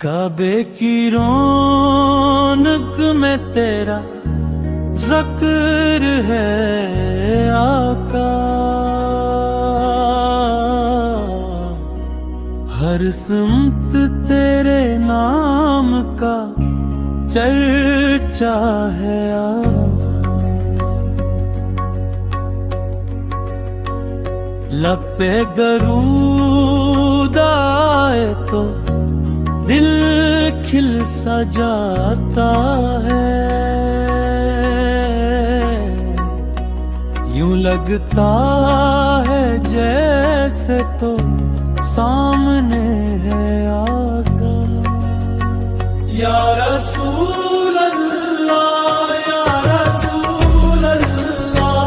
काबे की रौनक में तेरा ज़िक्र है आका, हर सिमत तेरे नाम का चर्चा है लब पे दरूद आए तो दिल खिल सा जाता है, यूं लगता है जैसे तो सामने है आका। या रसूल अल्लाह, या रसूल अल्लाह,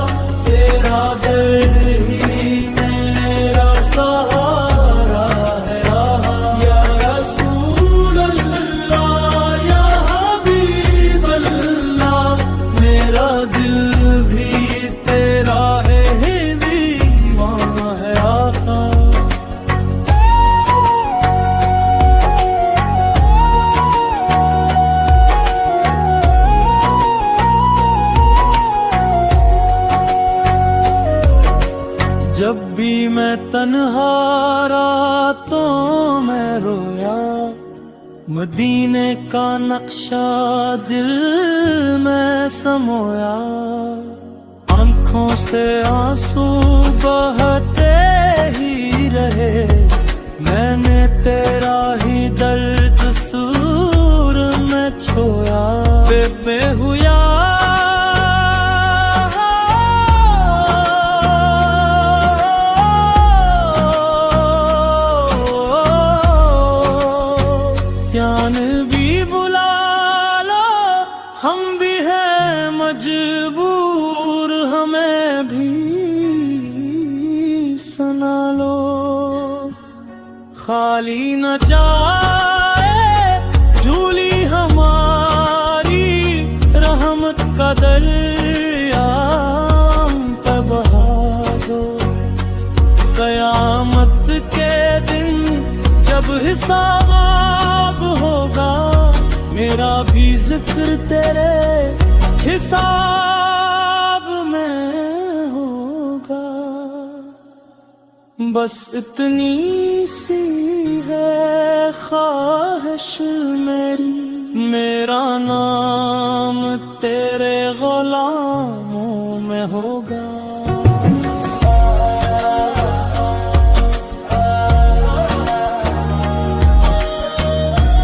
तेरा दर ही मेरा सहारा है। या रसूल अल्लाह, या हबीब अल्लाह, मेरा दिल भी तेरा है दीवाना है आका। जब भी मैं तन्हा रातों में रोया, मदीने का नक्शा दिल में समोया, आंखों से आंसू बहते ही रहे, मैंने तेरा ही दर्द सूर में छोया। बेबे हुआ भी बुला लो, हम भी हैं मजबूर, हमें भी सुना लो। खाली न जाए झूली हमारी, रहमत का दरिया पे बहा दो। कयामत के दिन जब हिसाब होगा, मेरा भी जिक्र तेरे हिसाब में होगा। बस इतनी सी है ख्वाहिश मेरी, मेरा नाम तेरे गुलामों में हो।